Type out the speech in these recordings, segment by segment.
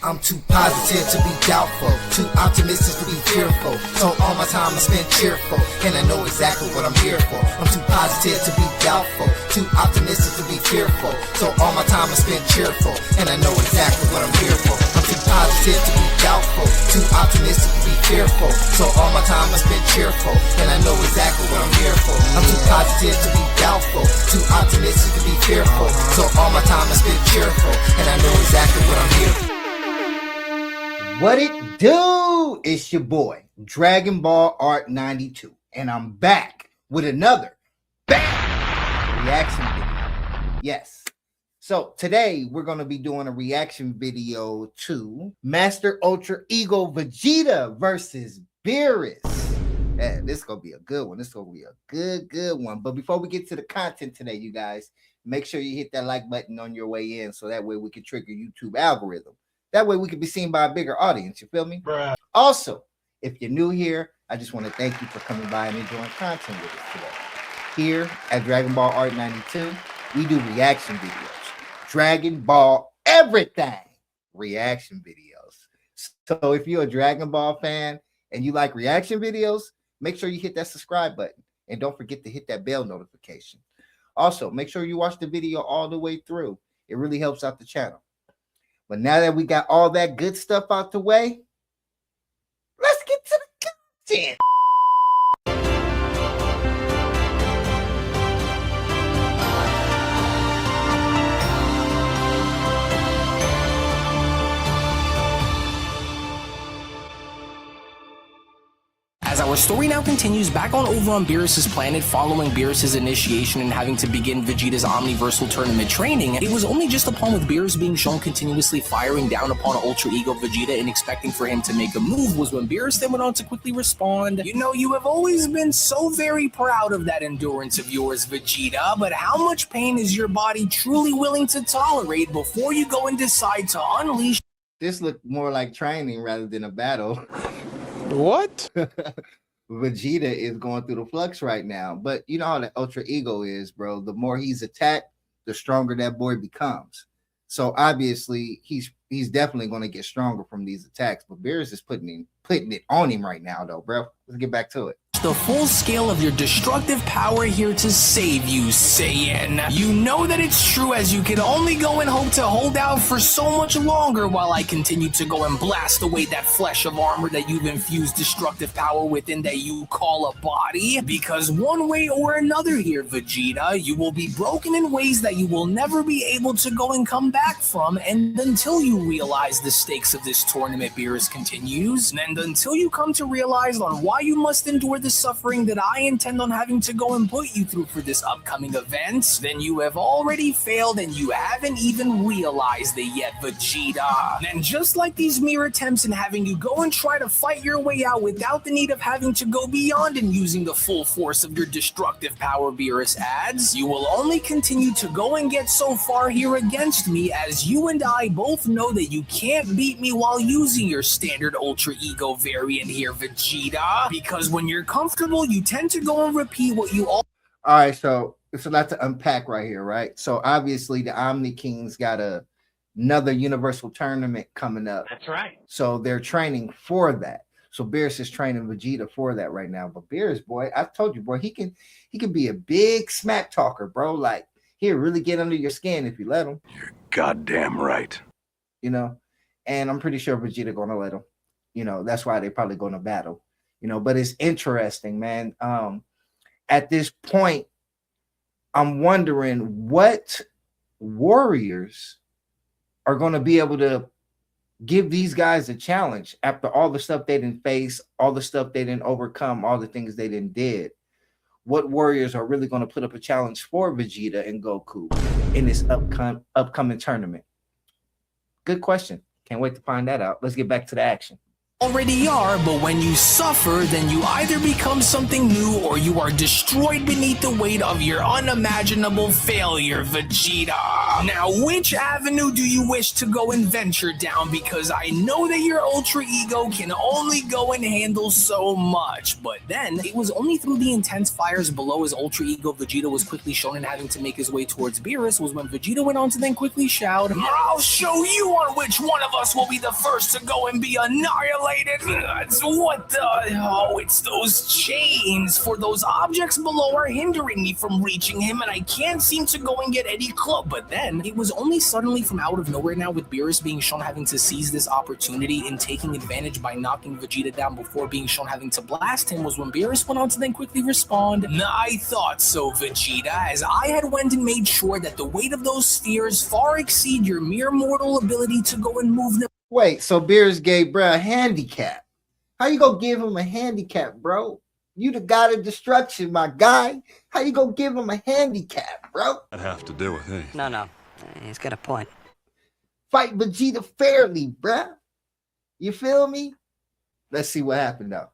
I'm too positive to be doubtful, too optimistic to be fearful. So all my time I spend cheerful, and I know exactly what I'm here for. I'm too positive to be doubtful, too optimistic to be fearful. So all my time I spend cheerful, and I know exactly what I'm here for. I'm too positive to be doubtful, too optimistic to be fearful. So all my time I spend cheerful, and I know exactly what I'm here for. I'm too positive to be doubtful, too optimistic to be fearful. So all my time I spend cheerful, and I know exactly what I'm here for. What it do? It's your boy, Dragon Ball Art 92, and I'm back with another bang reaction video. Yes. So today we're going to be doing a reaction video to Master Ultra Ego Vegeta versus Beerus. Yeah, this is going to be a good one. This is going to be a good one. But before we get to the content today, you guys, make sure you hit that like button on your way in so that way we can trigger YouTube algorithm. That way we can be seen by a bigger audience. You feel me? Bruh. Also, if you're new here, I just want to thank you for coming by and enjoying content with us today. Here at Dragon Ball Art 92, we do reaction videos. Dragon Ball everything reaction videos. So if you're a Dragon Ball fan and you like reaction videos, make sure you hit that subscribe button. And don't forget to hit that bell notification. Also, make sure you watch the video all the way through. It really helps out the channel. But now that we got all that good stuff out the way, let's get to the content. As our story now continues back over on Beerus' planet, following Beerus' initiation and having to begin Vegeta's Omniversal Tournament training, it was only just upon with Beerus being shown continuously firing down upon Ultra Ego Vegeta and expecting for him to make a move was when Beerus then went on to quickly respond, "You know, you have always been so very proud of that endurance of yours, Vegeta, but how much pain is your body truly willing to tolerate before you go and decide to unleash?" This looked more like training rather than a battle. What? Vegeta is going through the flux right now, but you know how the Ultra Ego is, bro. The more he's attacked, the stronger that boy becomes. So obviously, he's definitely going to get stronger from these attacks. But Beerus is putting it on him right now, though, bro. Let's get back to it. The full scale of your destructive power here to save you, Saiyan. You know that it's true, as you can only go and hope to hold out for so much longer while I continue to go and blast away that flesh of armor that you've infused destructive power within that you call a body. Because one way or another here, Vegeta, you will be broken in ways that you will never be able to go and come back from, and until you realize the stakes of this tournament, Beerus continues, and until you come to realize on why you must endure the suffering that I intend on having to go and put you through for this upcoming event, then you have already failed and you haven't even realized it yet, Vegeta. And just like these mere attempts in having you go and try to fight your way out without the need of having to go beyond and using the full force of your destructive power, Beerus adds, you will only continue to go and get so far here against me, as you and I both know that you can't beat me while using your standard Ultra Ego variant here, Vegeta, because when you're comfortable, you tend to go and repeat what you all right, so it's a lot to unpack right here, right? So obviously the Omni Kings got another Universal Tournament coming up. That's right. So they're training for that. So Beerus is training Vegeta for that right now. But Beerus, boy, I told you, boy, he can be a big smack talker, bro. Like, he'll really get under your skin if you let him. You're goddamn right. You know, and I'm pretty sure Vegeta gonna let him. You know, that's why they're probably gonna battle. You know, but it's interesting, man. At this point, I'm wondering what warriors are going to be able to give these guys a challenge after all the stuff they didn't face, all the stuff they didn't overcome, all the things they didn't did. What warriors are really going to put up a challenge for Vegeta and Goku in this upcoming tournament? Good question. Can't wait to find that out. Let's get back to the action. Already are, but when you suffer, then you either become something new or you are destroyed beneath the weight of your unimaginable failure, Vegeta. Now, which avenue do you wish to go and venture down? Because I know that your ultra ego can only go and handle so much. But then, it was only through the intense fires below as ultra ego Vegeta was quickly shown and having to make his way towards Beerus was when Vegeta went on to then quickly shout, "I'll show you on which one of us will be the first to go and be annihilated." What the? Oh, it's those chains. For those objects below are hindering me from reaching him, and I can't seem to go and get any close. But then, it was only suddenly from out of nowhere now with Beerus being shown having to seize this opportunity and taking advantage by knocking Vegeta down before being shown having to blast him was when Beerus went on to then quickly respond, "I thought so, Vegeta, as I had went and made sure that the weight of those spheres far exceed your mere mortal ability to go and move them." Wait, so Beerus gave bruh a handicap. How you gonna give him a handicap, bro? You the god of destruction, my guy. How you gonna give him a handicap, bro? I'd have to do with it. No. He's got a point. Fight Vegeta fairly, bruh. You feel me? Let's see what happened though.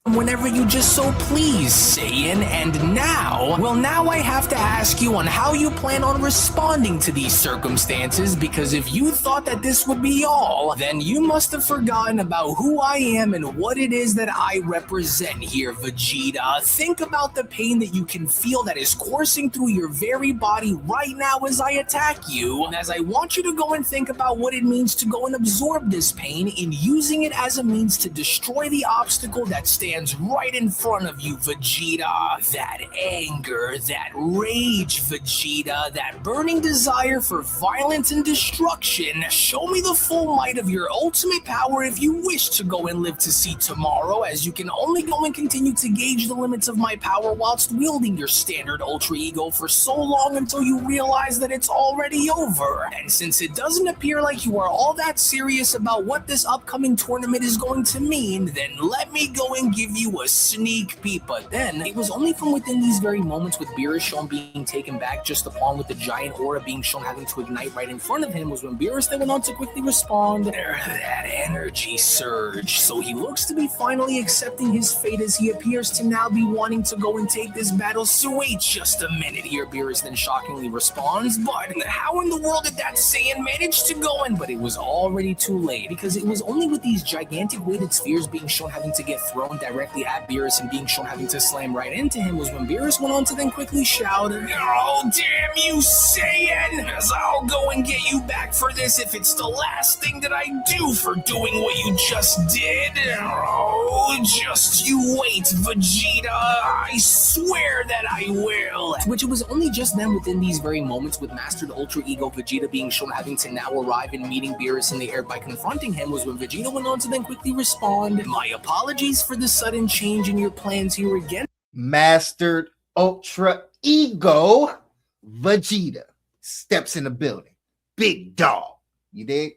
Whenever you just so please, Saiyan. And now, now I have to ask you on how you plan on responding to these circumstances, because if you thought that this would be all, then you must have forgotten about who I am and what it is that I represent here, Vegeta. Think about the pain that you can feel that is coursing through your very body right now as I attack you, and as I want you to go and think about what it means to go and absorb this pain in using it as a means to destroy the obstacle that stands right in front of you, Vegeta. That anger, that rage, Vegeta, that burning desire for violence and destruction. Show me the full might of your ultimate power if you wish to go and live to see tomorrow, as you can only go and continue to gauge the limits of my power whilst wielding your standard ultra ego for so long until you realize that it's already over. And since it doesn't appear like you are all that serious about what this upcoming tournament is going to mean, then let me go and give you a sneak peek. But then, it was only from within these very moments with Beerus shown being taken back just upon with the giant aura being shown having to ignite right in front of him was when Beerus then went on to quickly respond, "That energy surge." So he looks to be finally accepting his fate as he appears to now be wanting to go and take this battle. So wait just a minute here, Beerus then shockingly responds, "But how in the world did that Saiyan manage to go in?" But it was already too late, because it was only with these gigantic weighted spheres being shown having to get thrown directly at Beerus and being shown having to slam right into him was when Beerus went on to then quickly shout, "Oh, damn you, Saiyan! As I'll go and get you back for this if it's the last thing that I do for doing what you just did. Oh, just you wait, Vegeta. I swear that I will." To which it was only just then within these very moments with Mastered Ultra Ego Vegeta being shown having to now arrive and meeting Beerus in the air by confronting him was when Vegeta went on to then quickly respond, "My apologies for the sudden change in your plans here again." Mastered Ultra Ego Vegeta steps in the building. Big dog. You dig?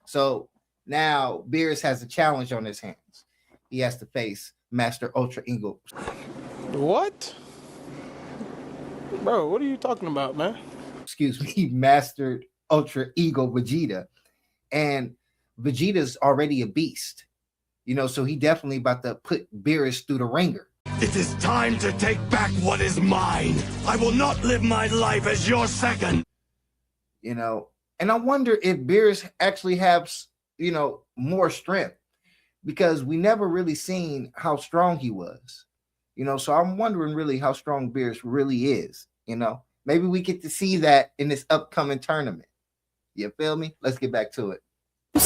So now Beerus has a challenge on his hands. He has to face Master Ultra Ego. What? Bro, what are you talking about, man? Excuse me, Mastered Ultra Ego Vegeta. And Vegeta's already a beast. So he definitely about to put Beerus through the ringer. It is time to take back what is mine. I will not live my life as your second. And I wonder if Beerus actually has, more strength, because we never really seen how strong he was. So I'm wondering really how strong Beerus really is. Maybe we get to see that in this upcoming tournament. You feel me? Let's get back to it.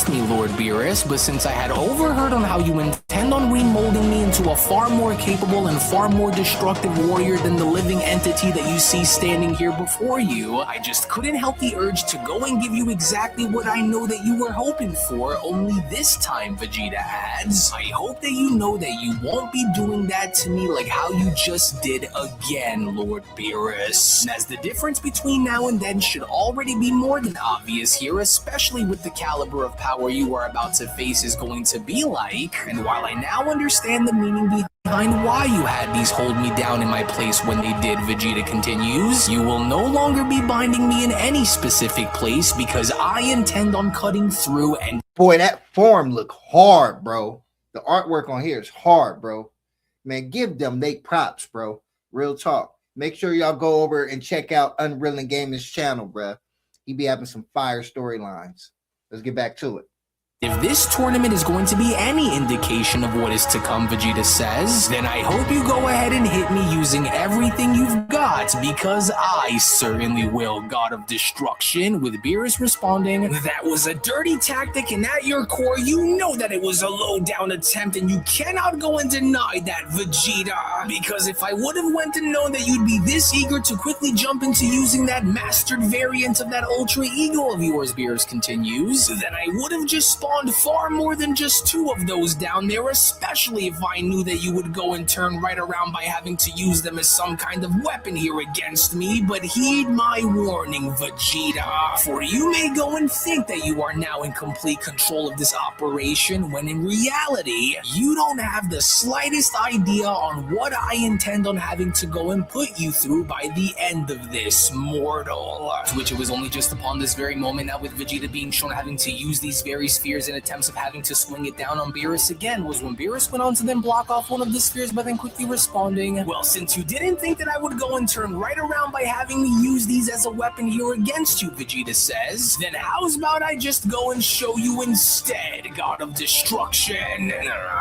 Me, Lord Beerus, but since I had overheard on how you intend on remolding me into a far more capable and far more destructive warrior than the living entity that you see standing here before you, I just couldn't help the urge to go and give you exactly what I know that you were hoping for, only this time, Vegeta adds, I hope that you know that you won't be doing that to me like how you just did again, Lord Beerus. As the difference between now and then should already be more than obvious here, especially with the caliber of power you are about to face is going to be like, and while I now understand the meaning behind why you had these hold me down in my place when they did, Vegeta continues, you will no longer be binding me in any specific place because I intend on cutting through and... Boy, that form look hard, bro. The artwork on here is hard, bro. Man, give them they props, bro. Real talk. Make sure y'all go over and check out Unreal and Gaming's channel, bro. He be having some fire storylines. Let's get back to it. If this tournament is going to be any indication of what is to come, Vegeta says, then I hope you go ahead and hit me using everything you've got, because I certainly will, God of Destruction, with Beerus responding, that was a dirty tactic, and at your core, you know that it was a low-down attempt, and you cannot go and deny that, Vegeta, because if I would have went and known that you'd be this eager to quickly jump into using that mastered variant of that Ultra Ego of yours, Beerus continues, then I would have just spawned far more than just 2 of those down there, especially if I knew that you would go and turn right around by having to use them as some kind of weapon here against me. But heed my warning, Vegeta, for you may go and think that you are now in complete control of this operation, when in reality, you don't have the slightest idea on what I intend on having to go and put you through by the end of this, mortal. To which it was only just upon this very moment now, with Vegeta being shown having to use these very spheres in attempts of having to swing it down on Beerus again, was when Beerus went on to then block off one of the spheres by then quickly responding, well, since you didn't think that I would go and turn right around by having me use these as a weapon here against you, Vegeta says, then how's about I just go and show you instead, God of Destruction?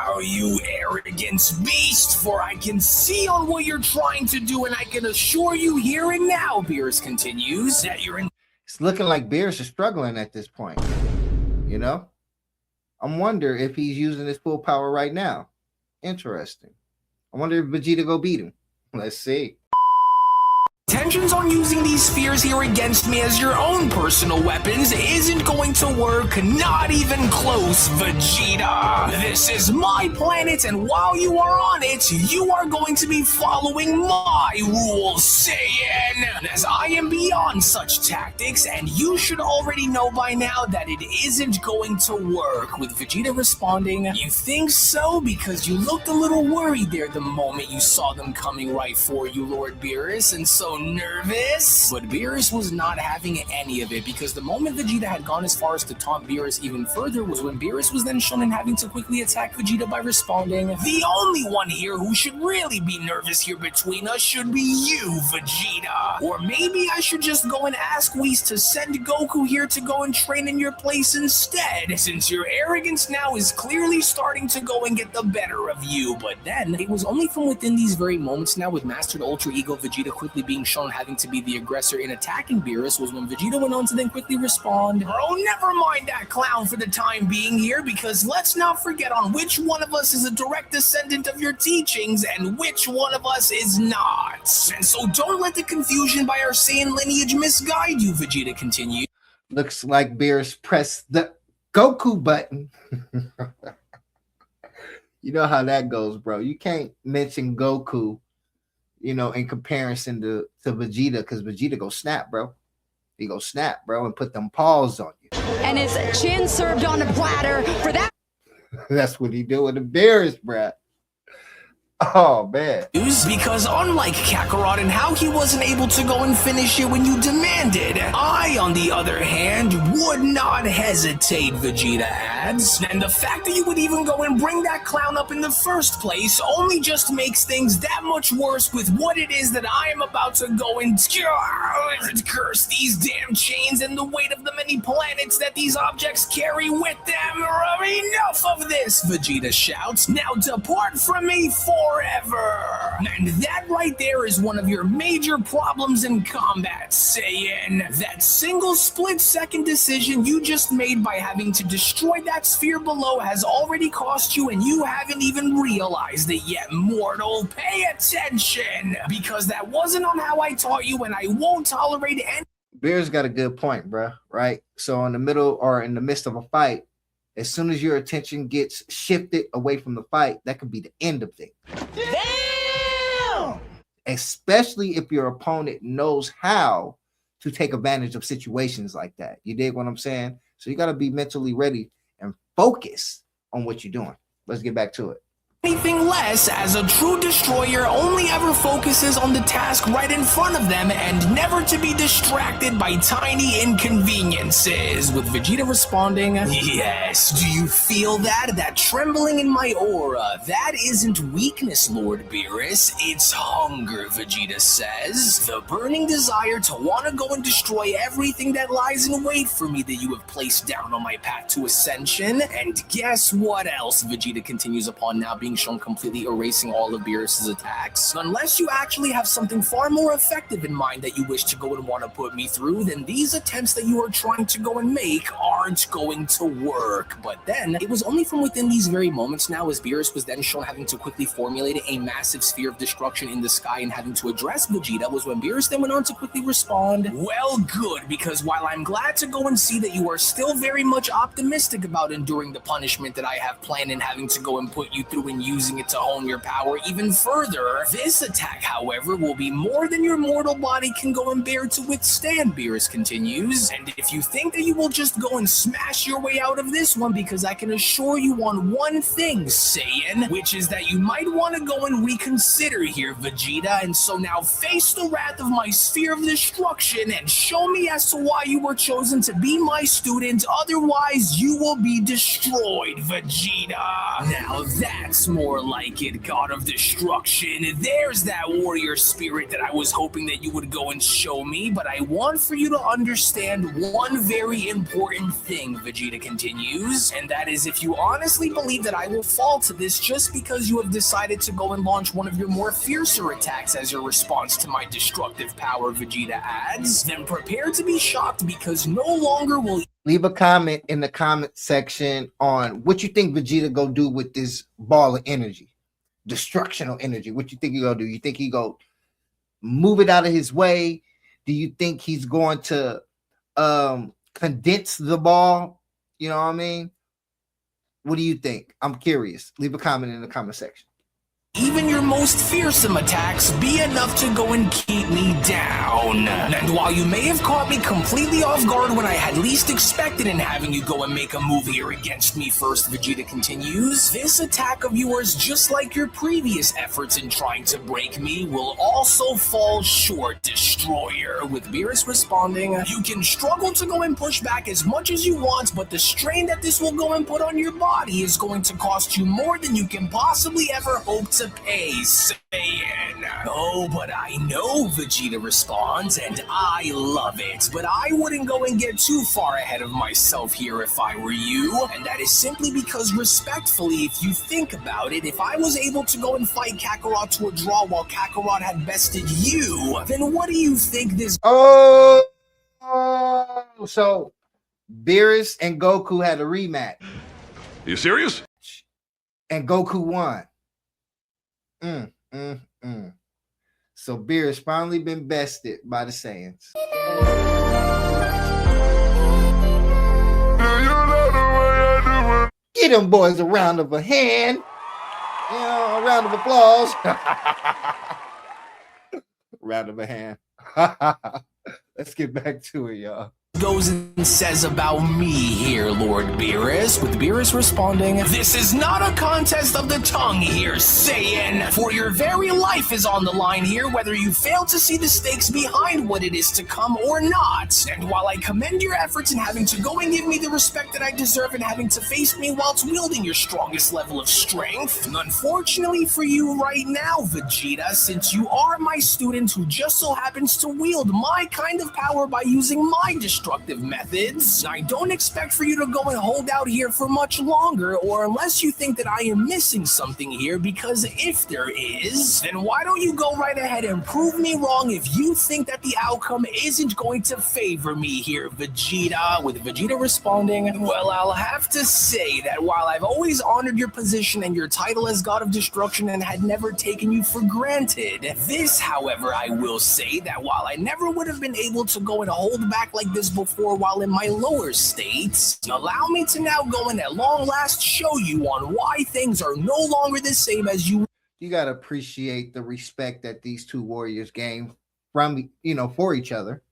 Oh, you arrogance beast, for I can see on what you're trying to do, and I can assure you here and now, Beerus continues, that you're in. It's looking like Beerus is struggling at this point. You know? I'm wondering if he's using his full power right now. Interesting. I wonder if Vegeta go beat him. Let's see. Intentions on using these spheres here against me as your own personal weapons isn't going to work, not even close, Vegeta. This is my planet, and while you are on it, you are going to be following my rules, Saiyan, as I am beyond such tactics, and you should already know by now that it isn't going to work, with Vegeta responding, you think so? Because you looked a little worried there the moment you saw them coming right for you, Lord Beerus, and so nervous. But Beerus was not having any of it, because the moment Vegeta had gone as far as to taunt Beerus even further was when Beerus was then shown in having to quickly attack Vegeta by responding, the only one here who should really be nervous here between us should be you, Vegeta. Or maybe I should just go and ask Whis to send Goku here to go and train in your place instead, since your arrogance now is clearly starting to go and get the better of you. But then, it was only from within these very moments now, with Mastered Ultra Ego Vegeta quickly being shown having to be the aggressor in attacking Beerus, was when Vegeta went on to then quickly respond, bro, never mind that clown for the time being here, because let's not forget on which one of us is a direct descendant of your teachings and which one of us is not. And so don't let the confusion by our Saiyan lineage misguide you, Vegeta continued. Looks like Beerus pressed the Goku button. You know how that goes, bro. You can't mention Goku, you know, in comparison to Vegeta, because Vegeta go snap, bro. He go snap, bro, and put them paws on you. And his chin served on a platter for that. That's what he do with the Beerus, bro. Oh, man. Because unlike Kakarot and how he wasn't able to go and finish it when you demanded, I, on the other hand, would not hesitate, Vegeta adds. And the fact that you would even go and bring that clown up in the first place only just makes things that much worse with what it is that I am about to go and curse these damn chains and the weight of the many planets that these objects carry with them. Enough of this, Vegeta shouts. Now depart from me forever. And that right there is one of your major problems in combat, Saiyan. That single split-second decision you just made by having to destroy that sphere below has already cost you, and you haven't even realized it yet, mortal. Pay attention, because that wasn't on how I taught you, and I won't tolerate any. Beerus got a good point, bro, right? So in the middle or in the midst of a fight, as soon as your attention gets shifted away from the fight, that could be the end of things. Damn! Especially if your opponent knows how to take advantage of situations like that. You dig what I'm saying? So you got to be mentally ready and focus on what you're doing. Let's get back to it. anything less, as a true destroyer only ever focuses on the task right in front of them and never to be distracted by tiny inconveniences. With Vegeta responding, yes, do you feel that? That trembling in my aura? That isn't weakness, Lord Beerus. It's hunger, Vegeta says. The burning desire to want to go and destroy everything that lies in wait for me that you have placed down on my path to ascension. And guess what else? Vegeta continues upon, now being shown completely erasing all of Beerus' attacks. Unless you actually have something far more effective in mind that you wish to go and want to put me through, then these attempts that you are trying to go and make aren't going to work. But then, it was only from within these very moments now, as Beerus was then shown having to quickly formulate a massive sphere of destruction in the sky and having to address Vegeta, was when Beerus then went on to quickly respond, well, good, because while I'm glad to go and see that you are still very much optimistic about enduring the punishment that I have planned and having to go and put you through and using it to hone your power even further, this attack, however, will be more than your mortal body can go and bear to withstand, Beerus continues. And if you think that you will just go and smash your way out of this one, because I can assure you on one thing, Saiyan, which is that you might want to go and reconsider here, Vegeta, and so now face the wrath of my sphere of destruction and show me as to why you were chosen to be my student, otherwise you will be destroyed, Vegeta. Now that's more like it, God of Destruction. There's that warrior spirit that I was hoping that you would go and show me, but I want for you to understand one very important thing, Vegeta continues, and that is if you honestly believe that I will fall to this just because you have decided to go and launch one of your more fiercer attacks as your response to my destructive power, Vegeta adds, then prepare to be shocked, because no longer will Leave a comment in the comment section on what you think Vegeta go do with this ball of energy, destructional energy. What you think he gonna do? You think he go move it out of his way? Do you think he's going to condense the ball? You know what I mean? What do you think? I'm curious. Leave a comment in the comment section. even your most fearsome attacks be enough to go and keep me down. And while you may have caught me completely off guard when I had least expected in having you go and make a move here against me first, Vegeta continues, this attack of yours, just like your previous efforts in trying to break me, will also fall short, Destroyer. With Beerus responding, you can struggle to go and push back as much as you want, but the strain that this will go and put on your body is going to cost you more than you can possibly ever hope to pay, Saiyan. Oh, but I know, Vegeta responds, and I love it, but I wouldn't go and get too far ahead of myself here if I were you, and that is simply because, respectfully, if you think about it, if I was able to go and fight Kakarot to a draw while Kakarot had bested you, then what do you think this— Oh, so Beerus and Goku had a rematch. You serious? And Goku won. So Beerus finally been bested by the Saiyans. Get them boys a round of a hand. You know, a round of applause. Round of a hand. Let's get back to it, y'all. Goes and says about me here, Lord Beerus, with Beerus responding, this is not a contest of the tongue here, Saiyan, for your very life is on the line here, whether you fail to see the stakes behind what it is to come or not. And while I commend your efforts in having to go and give me the respect that I deserve and having to face me whilst wielding your strongest level of strength, unfortunately for you right now, Vegeta, since you are my student who just so happens to wield my kind of power by using my destructive methods, I don't expect for you to go and hold out here for much longer, or unless you think that I am missing something here, because if there is, then why don't you go right ahead and prove me wrong if you think that the outcome isn't going to favor me here, Vegeta, with Vegeta responding, well, I'll have to say that while I've always honored your position and your title as God of Destruction and had never taken you for granted, this, however, I will say that while I never would have been able to go and hold back like this before while in my lower states, allow me to now go and at long last show you on why things are no longer the same as you. You got to appreciate the respect that these two warriors gained from, for each other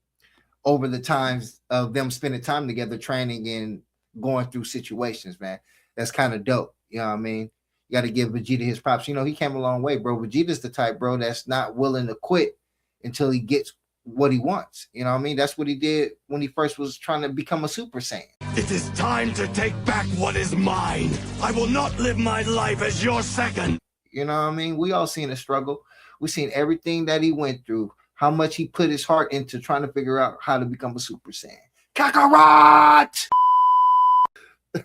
over the times of them spending time together, training and going through situations, man. That's kind of dope. You know what I mean? You got to give Vegeta his props. You know, he came a long way, bro. Vegeta's the type, bro, that's not willing to quit until he gets what he wants. You know what I mean? That's what he did when he first was trying to become a Super Saiyan. It is time to take back what is mine. I will not live my life as your second. You know what I mean? We all seen the struggle. We seen everything that he went through, how much he put his heart into trying to figure out how to become a Super Saiyan. Kakarot!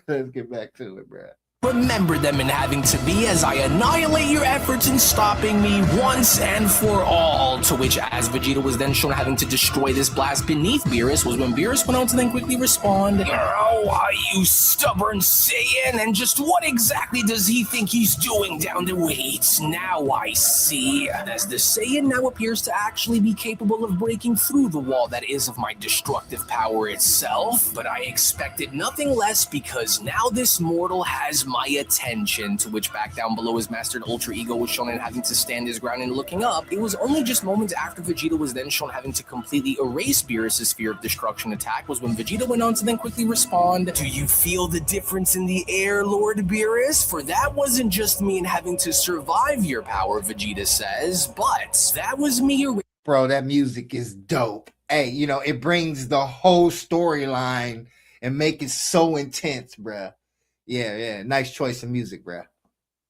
Let's get back to it, bro. Remember them in having to be as I annihilate your efforts in stopping me once and for all. To which, as Vegeta was then shown having to destroy this blast beneath Beerus, was when Beerus went on to then quickly respond, "Oh, why, you stubborn Saiyan? And just what exactly does he think he's doing down the weights? Now I see." As the Saiyan now appears to actually be capable of breaking through the wall that is of my destructive power itself. But I expected nothing less, because now this mortal has my attention. To which, back down below, his mastered ultra ego was shown in having to stand his ground and looking up. It was only just moments after Vegeta was then shown having to completely erase Beerus' sphere of destruction attack was when Vegeta went on to then quickly respond, "Do you feel the difference in the air, Lord Beerus? For that wasn't just me in having to survive your power," Vegeta says, "but that was me." Bro, that music is dope. Hey, you know, it brings the whole storyline and make it so intense, bruh. Yeah, nice choice of music, bruh.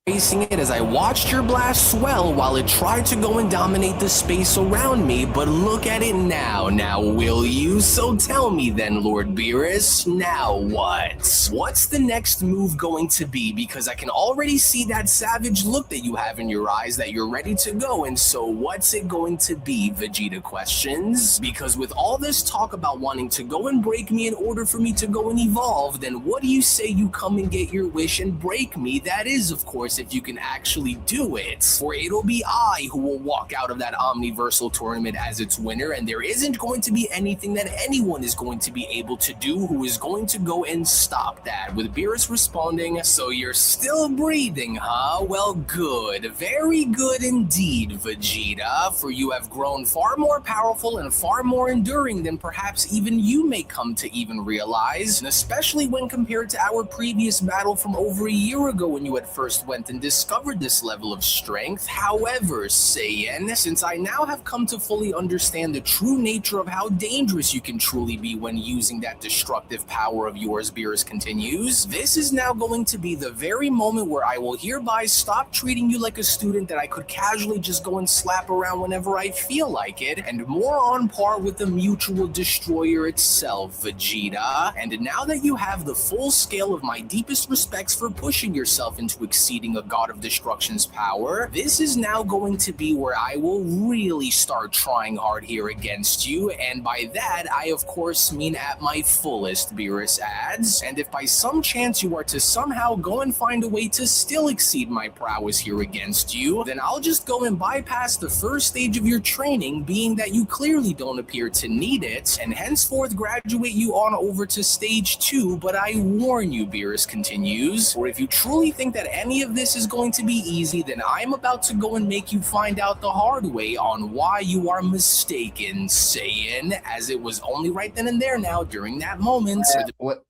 Facing it as I watched your blast swell while it tried to go and dominate the space around me, but look at it now. Now will you? So tell me then, Lord Beerus, now what? What's the next move going to be? Because I can already see that savage look that you have in your eyes that you're ready to go, and so what's it going to be? Vegeta questions. Because with all this talk about wanting to go and break me in order for me to go and evolve, then what do you say you come and get your wish and break me? That is, of course, if you can actually do it. For it'll be I who will walk out of that Omniversal tournament as its winner, and there isn't going to be anything that anyone is going to be able to do who is going to go and stop that. With Beerus responding, "So you're still breathing, huh? Well, good. Very good indeed, Vegeta, for you have grown far more powerful and far more enduring than perhaps even you may come to even realize, and especially when compared to our previous battle from over a year ago when you had first went and discovered this level of strength. However, Saiyan, since I now have come to fully understand the true nature of how dangerous you can truly be when using that destructive power of yours," Beerus continues, "this is now going to be the very moment where I will hereby stop treating you like a student that I could casually just go and slap around whenever I feel like it, and more on par with the mutual destroyer itself, Vegeta. And now that you have the full scale of my deepest respects for pushing yourself into exceeding a god of destruction's power, this is now going to be where I will really start trying hard here against you, and by that I of course mean at my fullest," Beerus adds, "and if by some chance you are to somehow go and find a way to still exceed my prowess here against you, then I'll just go and bypass the first stage of your training, being that you clearly don't appear to need it, and henceforth graduate you on over to stage 2, but I warn you," Beerus continues, "for if you truly think that any of this is going to be easy, then I'm about to go and make you find out the hard way on why you are mistaken, Saiyan," as it was only right then and there now during that moment.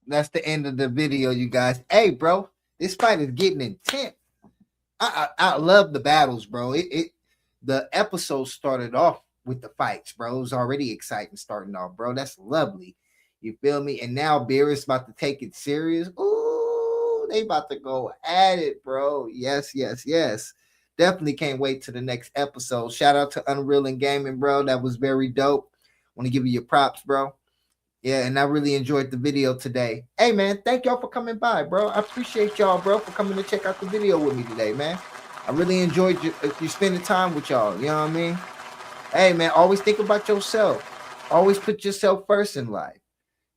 That's the end of the video, you guys. Hey, bro, this fight is getting intense. I love the battles, bro. The episode started off with the fights, bro. It was already exciting starting off, bro. That's lovely. You feel me? And now Beerus about to take it serious. Ooh, they about to go at it, bro. Yes. Definitely can't wait to the next episode. Shout out to Unreal and Gaming, bro. That was very dope. Want to give you your props, bro. Yeah, and I really enjoyed the video today. Hey, man, thank y'all for coming by, bro. I appreciate y'all, bro, for coming to check out the video with me today, man. I really enjoyed you spending time with y'all. You know what I mean? Hey, man, always think about yourself. Always put yourself first in life.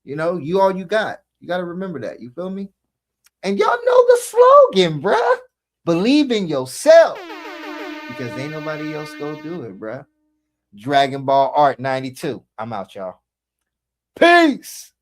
You know, you all you got. You got to remember that. You feel me? And y'all know the slogan, bruh. Believe in yourself. Because ain't nobody else gonna do it, bruh. Dragon Ball Art 92. I'm out, y'all. Peace.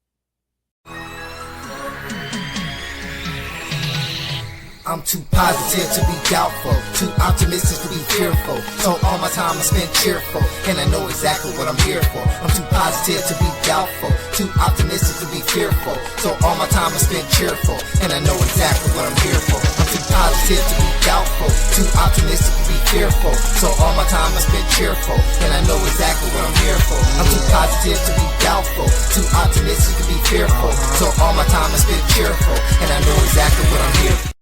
I'm I'm too positive to be doubtful, too optimistic to be fearful. So all my time I spend cheerful, and I know exactly what I'm here for. I'm too positive to be doubtful, too optimistic to be fearful. So all my time I spend cheerful, and I know exactly what I'm here for. I'm too positive to be doubtful, too optimistic to be fearful. So all my time I spend cheerful, and I know exactly what I'm here for. I'm too positive to be doubtful, too optimistic to be fearful. So all my time I spend cheerful, and I know exactly what I'm here for.